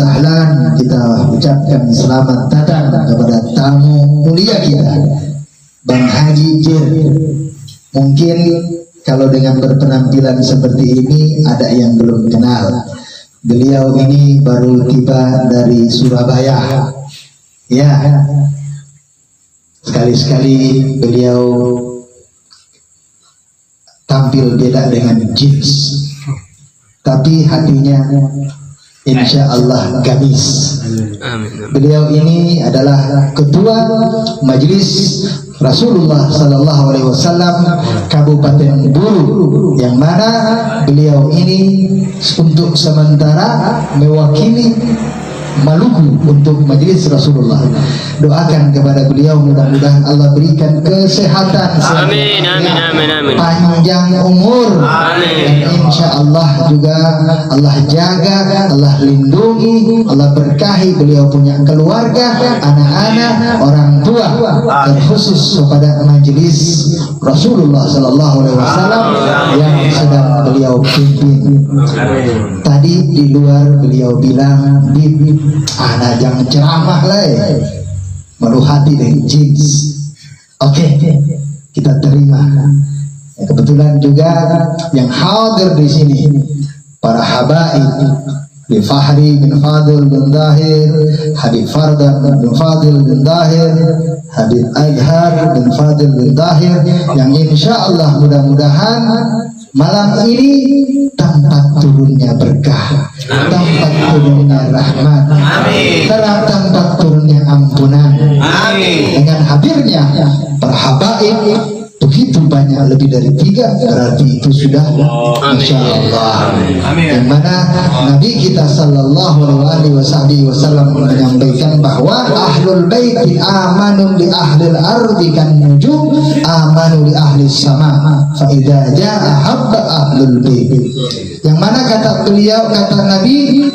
sahlan, kita ucapkan selamat datang kepada tamu mulia kita, Bang Haji Jir. Mungkin kalau dengan berpenampilan seperti ini ada yang belum kenal. Beliau ini baru tiba dari Surabaya. Ya, sekali-sekali beliau tampil beda dengan jeans, tapi hatinya insya Allah gamis. Beliau ini adalah ketua Majelis Rasulullah Sallallahu Alaihi Wasallam Kabupaten Buru, yang mana beliau ini untuk sementara mewakili Maluku untuk Majelis Rasulullah. Doakan kepada beliau, mudah-mudahan Allah berikan kesehatan, amin, amin, amin, amin, panjang umur, amin. Dan insya Allah juga Allah jaga, Allah lindungi, Allah berkahi beliau punya keluarga, anak-anak, orang tua, dan khusus kepada Majelis Rasulullah Sallallahu Alaihi Wasallam yang sedang beliau pimpin. Tadi di luar beliau bilang, anak jangan ceramah lah, malu hati dengan jeans. Oke, kita terima. Kebetulan juga yang hadir di sini para habaib, Habib Fahri bin Fadil bin Dahir, Habib Fardan bin Fadil bin Dahir, Habib Azhar bin Fadil bin Dahir, yang insya Allah mudah-mudahan malam ini tempat turunnya berkah, tempat turunnya rahmat, tempat turunnya ampunan. Dengan hadirnya para habaib begitu banyak, lebih dari 3, berarti itu sudah insya Allah. Yang mana Nabi kita Sallallahu Alaihi Wasallam menyampaikan bahwa ahlul baiti amanu li ahlil ardi kan nujum amanu li ahlis sama fa idza jaa habba ahlul baiti. Yang mana kata beliau, kata Nabi,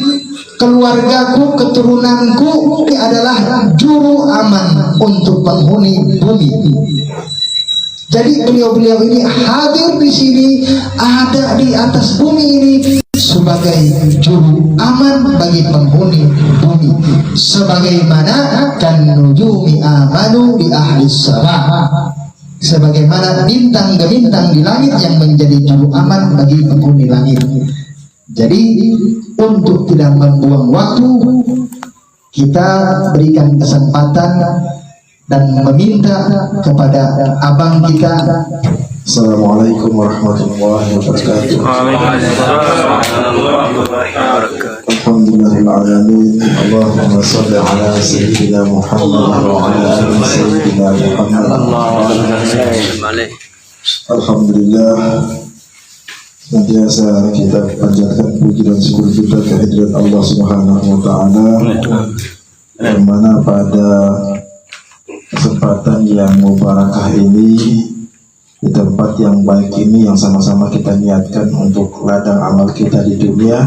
keluargaku, keturunanku ini adalah juru aman untuk penghuni bumi. Jadi beliau-beliau ini hadir di sini, ada di atas bumi ini sebagai juru aman bagi penghuni bumi. Sebagaimana kan nujumi amanu di ahli sama, sebagaimana bintang bintang di langit yang menjadi juru aman bagi penghuni langit. Jadi untuk tidak membuang waktu, kita berikan kesempatan dan meminta kepada abang kita. Assalamualaikum warahmatullahi wabarakatuh. Alhamdulillahirrahmanirrahim. Allahumma salli ala sayyidina Muhammad wa ala ali sayyidina Muhammad. Alhamdulillah, senantiasa kita panjatkan puji dan syukur kita kehadirat Allah Subhanahu wa taala, yang mana pada kesempatan yang mubarakah ini, di tempat yang baik ini, yang sama-sama kita niatkan untuk ladang amal kita di dunia,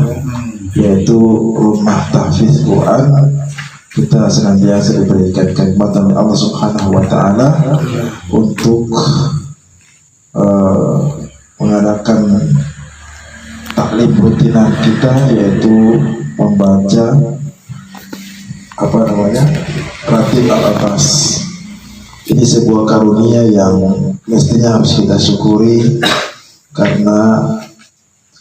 yaitu rumah tahfiz Quran, kita senantiasa diberikan kenikmatan oleh Allah Subhanahu wa taala untuk mengadakan taklim rutinan kita, yaitu membaca Ratib Al-Atas. Ini sebuah karunia yang mestinya harus kita syukuri, karena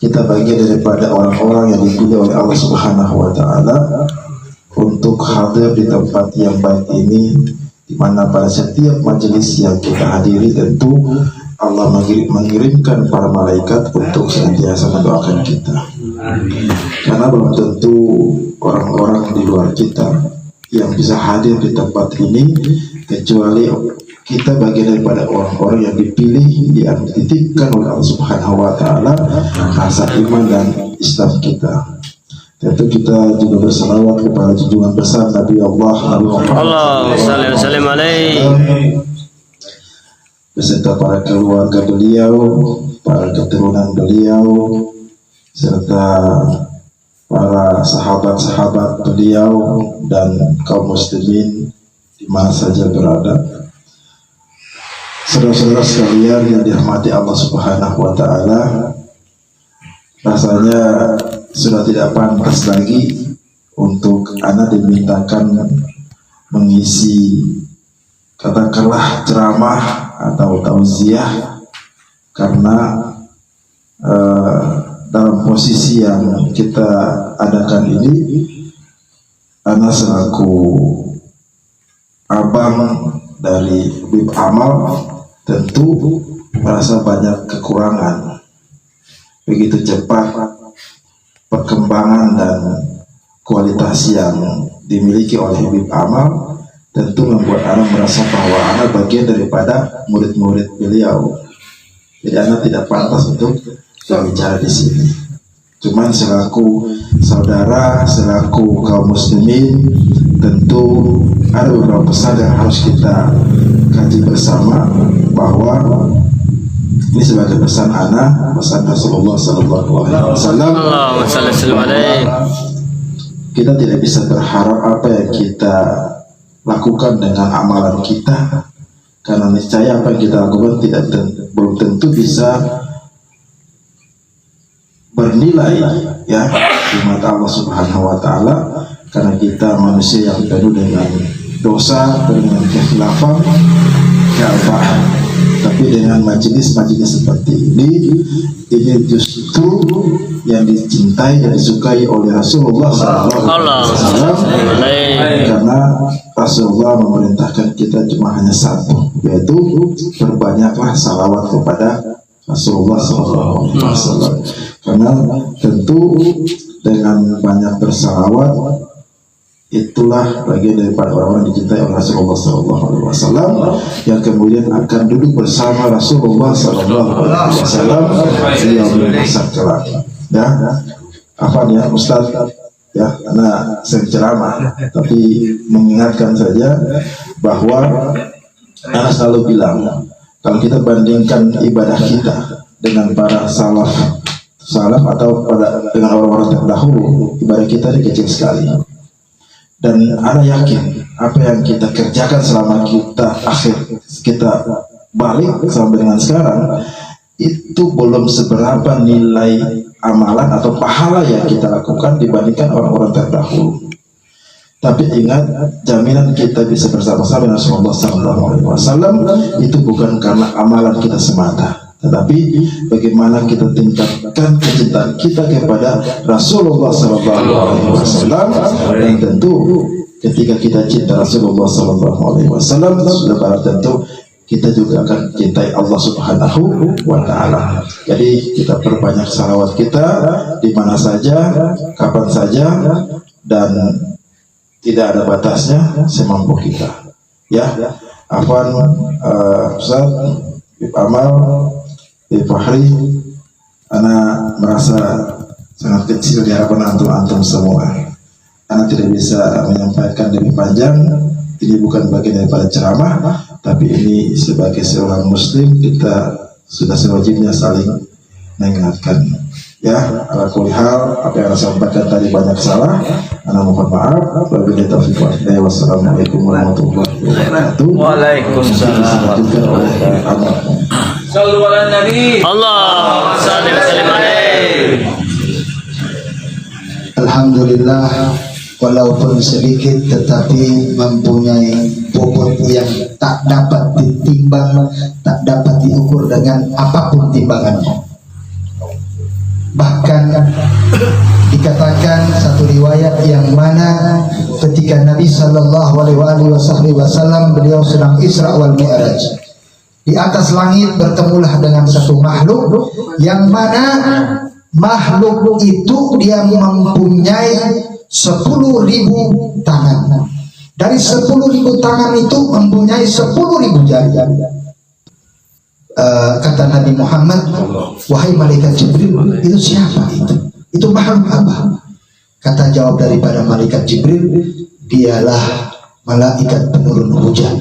kita bagian daripada orang-orang yang dipilih oleh Allah Subhanahu wa taala untuk hadir di tempat yang baik ini, di mana pada setiap majelis yang kita hadiri tentu Allah mengirimkan para malaikat untuk senantiasa mendoakan kita. Karena belum tentu orang-orang di luar kita yang bisa hadir di tempat ini, kecuali kita bagian daripada orang-orang yang dipilih, yang dititipkan oleh Allah Subhanahu wa taala rasa iman dan Islam kita. Tentu kita juga bersalawat kepada junjungan besar Nabi Allah Allahumma shalli wa sallim alaihi, beserta para keluarga beliau, para keturunan beliau, serta para sahabat-sahabat beliau dan kaum muslimin di mana saja berada. Saudara-saudara sekalian yang dirahmati Allah Subhanahu wa taala, rasanya sudah tidak pantas lagi untuk anak dimintakan mengisi katakanlah ceramah atau tausiah, karena dalam posisi yang kita adakan ini, anak selaku abang dari Habib Amal tentu merasa banyak kekurangan. Begitu cepat perkembangan dan kualitas yang dimiliki oleh Habib Amal tentu membuat anak merasa bahwa anak bagian daripada murid-murid beliau. Jadi anak tidak pantas untuk berbicara di sini. Cuman selaku saudara, selaku kaum muslimin, tentu ada beberapa pesan yang harus kita kaji bersama, bahwa ini sebagai pesan anak, pesan Rasulullah SAW. Kita tidak bisa berharap apa yang kita lakukan dengan amalan kita, karena niscaya apa yang kita lakukan belum tentu bisa bernilai ya di mata Allah Subhanahu wa taala, karena kita manusia yang penuh dengan dosa, dengan kekhilafan, tapi dengan majelis-majelis seperti ini justru yang dicintai dan disukai oleh Rasulullah SAW, karena Rasulullah memerintahkan kita cuma hanya satu, yaitu berbanyaklah salawat kepada Rasulullah SAW. Karena tentu dengan banyak bersalawat itulah bagian daripada orang-orang dicintai oleh Rasulullah SAW, yang kemudian akan duduk bersama Rasulullah SAW di masa kelak. Ya, apa ya Ustaz? Ya, karena saya ceramah, tapi mengingatkan saja bahwa anak selalu bilang, kalau kita bandingkan ibadah kita dengan para salaf atau dengan orang-orang terdahulu, ibadah kita ini kecil sekali. Dan ana yakin apa yang kita kerjakan selama kita balik sampai dengan sekarang, itu belum seberapa nilai amalan atau pahala yang kita lakukan dibandingkan orang-orang terdahulu. Tapi ingat, jaminan kita bisa bersama-sama dengan Rasulullah SAW itu bukan karena amalan kita semata, tetapi bagaimana kita tingkatkan kecintaan kita kepada Rasulullah SAW. Dan tentu ketika kita cinta Rasulullah SAW, sudah barang tentu kita juga akan cintai Allah Subhanahu wa Ta'ala. Jadi kita perbanyak salawat kita di mana saja, kapan saja, dan tidak ada batasnya, semampu kita. Ya, Afwan, Ustaz, Habib Amal, Habib Fahri, ana merasa sangat kecil di hadapan antum semua. Ana tidak bisa menyampaikan lebih panjang. Ini bukan bagian daripada ceramah, tapi ini sebagai seorang muslim kita sudah sewajibnya saling mengingatkan. Ya, ala kulli hal, apa yang saya sampaikan tadi banyak salah, ana mohon maaf. Wabillahi taufiq wal hidayah. Wassalamualaikum warahmatullahi wabarakatuh. Waalaikumsalam. Sallu ala Nabi. Allah salli wa sallim alaihi. Alhamdulillah, walaupun sedikit tetapi mempunyai bobot yang tak dapat ditimbang, tak dapat diukur dengan apapun timbangannya. Bahkan dikatakan satu riwayat yang mana ketika Nabi Sallallahu Alaihi Wasallam beliau sedang Isra wal Mi'raj, di atas langit bertemulah dengan satu makhluk yang mana makhluk itu dia mempunyai 10.000 tangan. Dari 10.000 tangan itu mempunyai 10.000 jari. Kata Nabi Muhammad, wahai malaikat Jibril, itu siapa itu? Itu makhluk apa? Kata jawab daripada malaikat Jibril, dialah malaikat penurun hujan.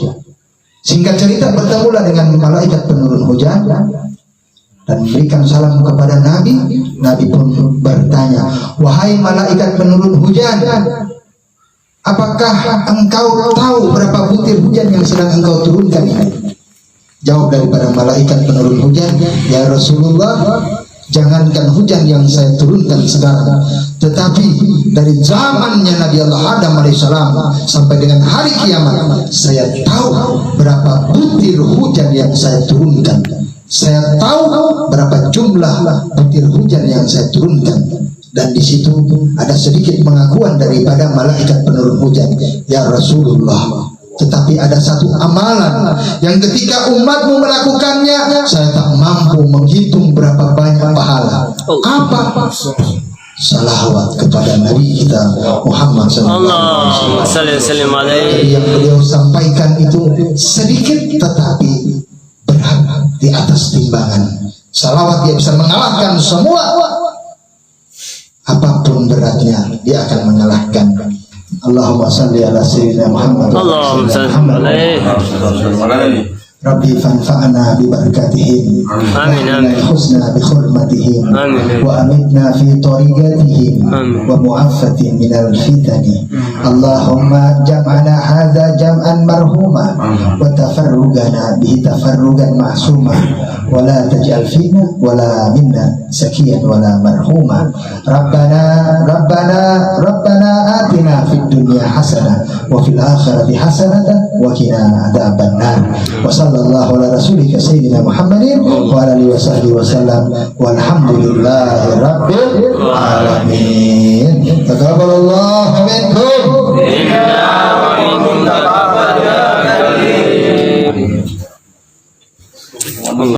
Singkat cerita, bertemulah dengan malaikat penurun hujan dan memberikan salam kepada Nabi. Nabi pun bertanya, wahai malaikat penurun hujan, apakah engkau tahu berapa butir hujan yang sedang engkau turunkan ini? Jawab daripada malaikat penurun hujan, ya Rasulullah, jangankan hujan yang saya turunkan sekarang, Tetapi dari zamannya Nabi Allah Adam alaihissalam sampai dengan hari kiamat, saya tahu berapa butir hujan yang saya turunkan. Saya tahu berapa jumlah butir hujan yang saya turunkan. Dan di situ ada sedikit pengakuan daripada malaikat penurun hujan, ya Rasulullah. Tetapi ada satu amalan yang ketika umatmu melakukannya, saya tak mampu menghitung berapa banyak pahala. Apa? Salawat kepada Nabi kita Muhammad Allahumma salli wa sallim alaihi. Yang beliau sampaikan itu sedikit tetapi berat di atas timbangan. Salawat dia bisa mengalahkan semua, apapun beratnya dia akan mengalahkan. Allahumma salli ala sayyidina Muhammad. Allahumma salli alaihi. Rabbi fanfa'na bi barakatihim, Amin, amin. husna bi hurmatihim, Amin. wa amitna fi tariqatihim, Amin. wa mu'affatin minal fitani. Allahumma jam'ana hadha jam'an marhuma, wa tafarrugana bihi tafarrugan ma'suma, wa la taj'al fina wa la minna sakiyan wa la marhuma. Rabbana atina fid dunya hasanah wa fil akhirati hasanatan wa qina adzabannar. Wa sallallahu ala rasulika sayyidina Muhammadin wa ala alihi wa sahbihi wa sallam walhamdulillahi rabbil alamin. Taqabbalallahu